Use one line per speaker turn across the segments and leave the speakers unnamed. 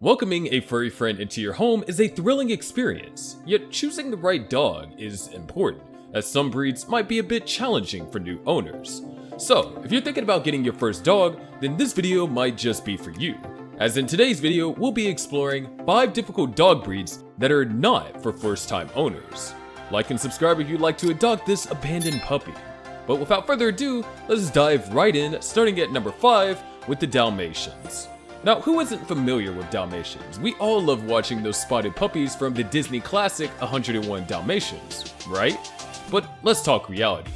Welcoming a furry friend into your home is a thrilling experience, yet choosing the right dog is important, as some breeds might be a bit challenging for new owners. So, if you're thinking about getting your first dog, then this video might just be for you. As in today's video, we'll be exploring 5 difficult dog breeds that are not for first-time owners. Like and subscribe if you'd like to adopt this abandoned puppy. But without further ado, let's dive right in, starting at number 5 with the Dalmatians. Now, who isn't familiar with Dalmatians? We all love watching those spotted puppies from the Disney classic 101 Dalmatians, right? But let's talk reality.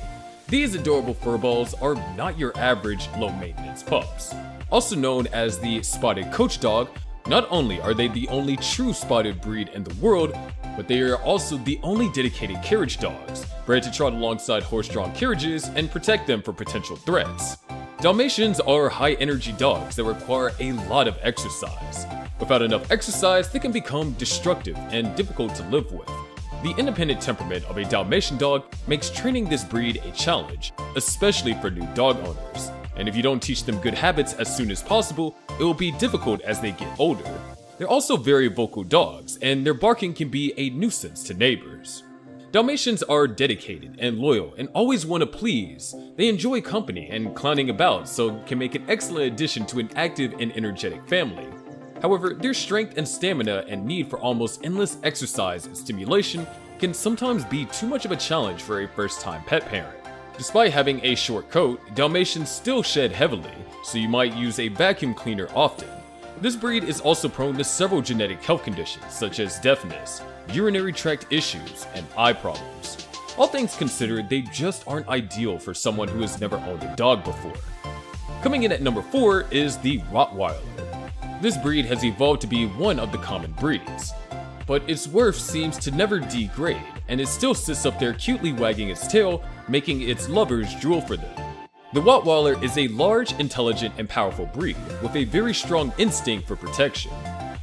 These adorable furballs are not your average low-maintenance pups. Also known as the spotted coach dog, not only are they the only true spotted breed in the world, but they are also the only dedicated carriage dogs, bred to trot alongside horse-drawn carriages and protect them from potential threats. Dalmatians are high-energy dogs that require a lot of exercise. Without enough exercise, they can become destructive and difficult to live with. The independent temperament of a Dalmatian dog makes training this breed a challenge, especially for new dog owners. And if you don't teach them good habits as soon as possible, it will be difficult as they get older. They're also very vocal dogs, and their barking can be a nuisance to neighbors. Dalmatians are dedicated and loyal and always want to please. They enjoy company and clowning about, so can make an excellent addition to an active and energetic family. However, their strength and stamina and need for almost endless exercise and stimulation can sometimes be too much of a challenge for a first-time pet parent. Despite having a short coat, Dalmatians still shed heavily, so you might use a vacuum cleaner often. This breed is also prone to several genetic health conditions such as deafness, urinary tract issues, and eye problems. All things considered, they just aren't ideal for someone who has never owned a dog before. Coming in at number 4 is the Rottweiler. This breed has evolved to be one of the common breeds, but its worth seems to never degrade, and it still sits up there cutely wagging its tail, making its lovers drool for them. The Rottweiler is a large, intelligent, and powerful breed with a very strong instinct for protection.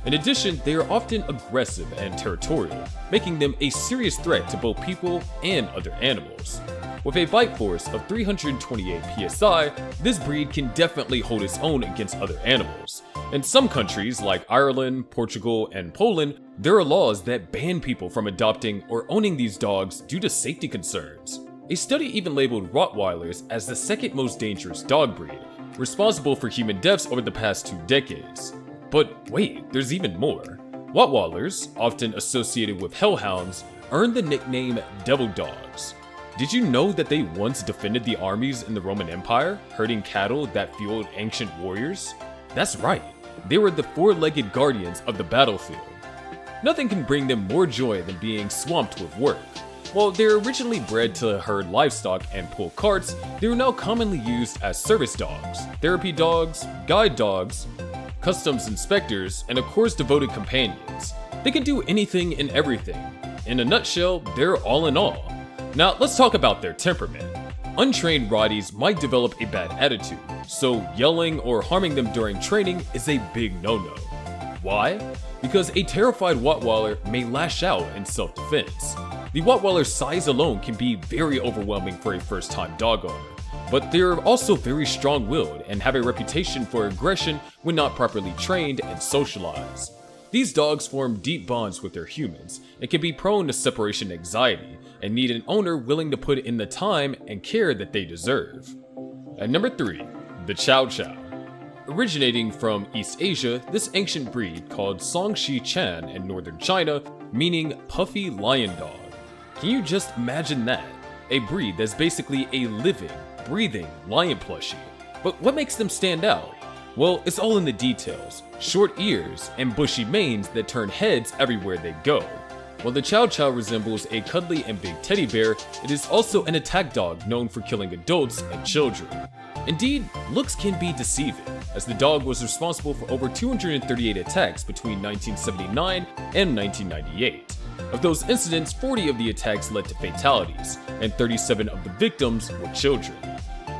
In addition, they are often aggressive and territorial, making them a serious threat to both people and other animals. With a bite force of 328 psi, this breed can definitely hold its own against other animals. In some countries like Ireland, Portugal, and Poland, there are laws that ban people from adopting or owning these dogs due to safety concerns. A study even labeled Rottweilers as the second most dangerous dog breed, responsible for human deaths over the past 2 decades. But wait, there's even more. Rottweilers, often associated with hellhounds, earned the nickname devil dogs. Did you know that they once defended the armies in the Roman Empire, herding cattle that fueled ancient warriors? That's right, they were the 4-legged guardians of the battlefield. Nothing can bring them more joy than being swamped with work. While they're originally bred to herd livestock and pull carts, they are now commonly used as service dogs, therapy dogs, guide dogs, customs inspectors, and of course devoted companions. They can do anything and everything. In a nutshell, they're all in all. Now let's talk about their temperament. Untrained Rotties might develop a bad attitude, so yelling or harming them during training is a big no-no. Why? Because a terrified Rottweiler may lash out in self-defense. The Rottweiler's size alone can be very overwhelming for a first-time dog owner, but they're also very strong-willed and have a reputation for aggression when not properly trained and socialized. These dogs form deep bonds with their humans and can be prone to separation anxiety and need an owner willing to put in the time and care that they deserve. At number 3, the Chow Chow. Originating from East Asia, this ancient breed called Songshi Chan in northern China, meaning puffy lion dog. Can you just imagine that? A breed that's basically a living, breathing lion plushie. But what makes them stand out? Well, it's all in the details. Short ears and bushy manes that turn heads everywhere they go. While the Chow Chow resembles a cuddly and big teddy bear, it is also an attack dog known for killing adults and children. Indeed, looks can be deceiving, as the dog was responsible for over 238 attacks between 1979 and 1998. Of those incidents, 40 of the attacks led to fatalities, and 37 of the victims were children.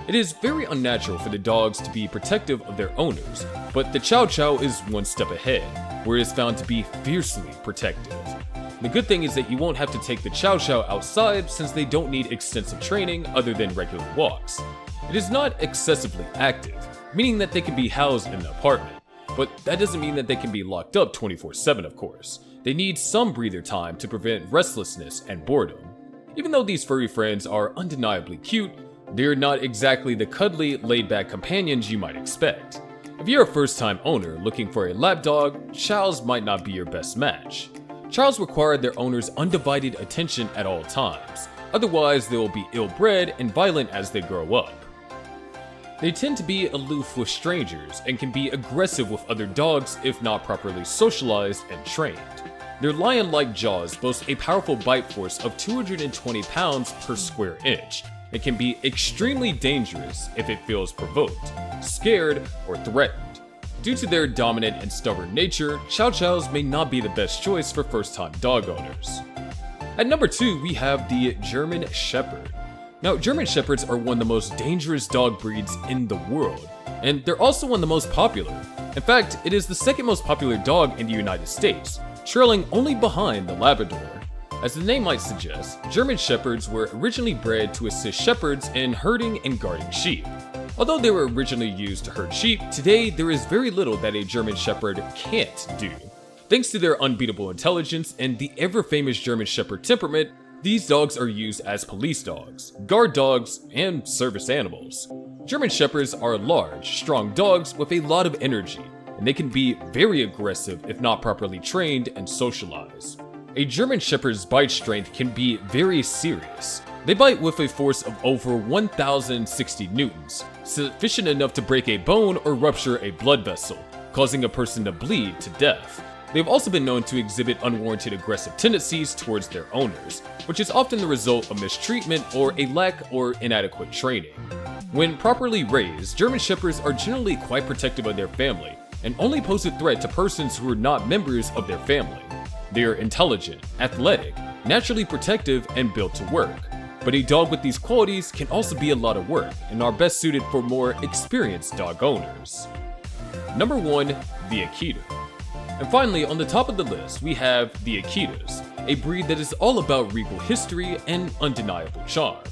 It is very unnatural for the dogs to be protective of their owners, but the Chow Chow is one step ahead, where it is found to be fiercely protective. The good thing is that you won't have to take the Chow Chow outside since they don't need extensive training other than regular walks. It is not excessively active, meaning that they can be housed in an apartment, but that doesn't mean that they can be locked up 24/7, of course. They need some breather time to prevent restlessness and boredom. Even though these furry friends are undeniably cute, they're not exactly the cuddly, laid-back companions you might expect. If you're a first-time owner looking for a lapdog, chows might not be your best match. Chows require their owner's undivided attention at all times, otherwise they will be ill-bred and violent as they grow up. They tend to be aloof with strangers and can be aggressive with other dogs if not properly socialized and trained. Their lion-like jaws boast a powerful bite force of 220 pounds per square inch. It can be extremely dangerous if it feels provoked, scared, or threatened. Due to their dominant and stubborn nature, Chow Chows may not be the best choice for first-time dog owners. At number 2, we have the German Shepherd. Now, German Shepherds are one of the most dangerous dog breeds in the world, and they're also one of the most popular. In fact, it is the second most popular dog in the United States, trailing only behind the Labrador. As the name might suggest, German Shepherds were originally bred to assist shepherds in herding and guarding sheep. Although they were originally used to herd sheep, today there is very little that a German Shepherd can't do. Thanks to their unbeatable intelligence and the ever-famous German Shepherd temperament, these dogs are used as police dogs, guard dogs, and service animals. German Shepherds are large, strong dogs with a lot of energy, and they can be very aggressive if not properly trained and socialized. A German Shepherd's bite strength can be very serious. They bite with a force of over 1,060 newtons, sufficient enough to break a bone or rupture a blood vessel, causing a person to bleed to death. They've also been known to exhibit unwarranted aggressive tendencies towards their owners, which is often the result of mistreatment or a lack or inadequate training. When properly raised, German Shepherds are generally quite protective of their family and only pose a threat to persons who are not members of their family. They are intelligent, athletic, naturally protective, and built to work. But a dog with these qualities can also be a lot of work and are best suited for more experienced dog owners. Number 1, the Akita. And finally, on the top of the list, we have the Akitas, a breed that is all about regal history and undeniable charm.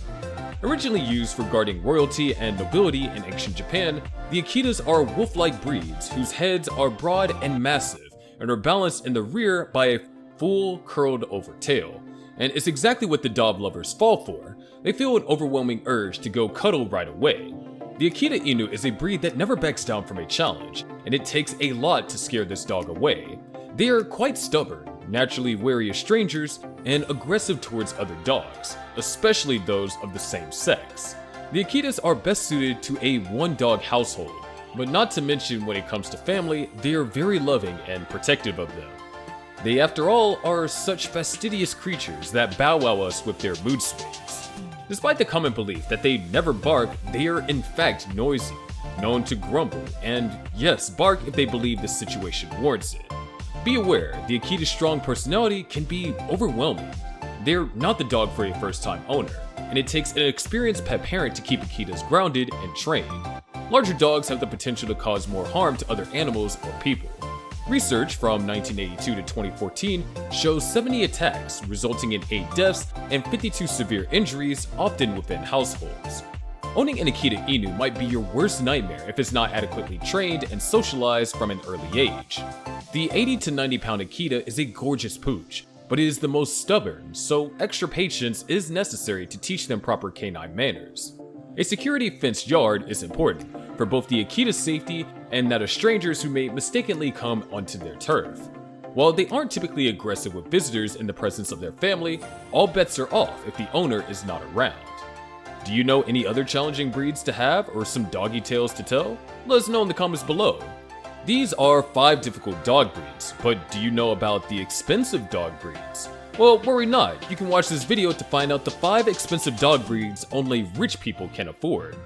Originally used for guarding royalty and nobility in ancient Japan, the Akitas are wolf-like breeds whose heads are broad and massive and are balanced in the rear by a full curled over tail. And it's exactly what the dog lovers fall for. They feel an overwhelming urge to go cuddle right away. The Akita Inu is a breed that never backs down from a challenge, and it takes a lot to scare this dog away. They are quite stubborn, naturally wary of strangers, and aggressive towards other dogs, especially those of the same sex. The Akitas are best suited to a one-dog household, but not to mention when it comes to family, they are very loving and protective of them. They, after all, are such fastidious creatures that bow wow us with their mood swings. Despite the common belief that they never bark, they are in fact noisy, known to grumble, and yes, bark if they believe the situation warrants it. Be aware, the Akita's strong personality can be overwhelming. They're not the dog for a first-time owner, and it takes an experienced pet parent to keep Akitas grounded and trained. Larger dogs have the potential to cause more harm to other animals or people. Research from 1982 to 2014 shows 70 attacks, resulting in 8 deaths and 52 severe injuries, often within households. Owning an Akita Inu might be your worst nightmare if it's not adequately trained and socialized from an early age. The 80 to 90 pound Akita is a gorgeous pooch, but it is the most stubborn, so extra patience is necessary to teach them proper canine manners. A security fenced yard is important for both the Akita's safety and that of strangers who may mistakenly come onto their turf. While they aren't typically aggressive with visitors in the presence of their family, all bets are off if the owner is not around. Do you know any other challenging breeds to have or some doggy tales to tell? Let us know in the comments below. These are 5 difficult dog breeds, but do you know about the expensive dog breeds? Well, worry not, you can watch this video to find out the 5 expensive dog breeds only rich people can afford.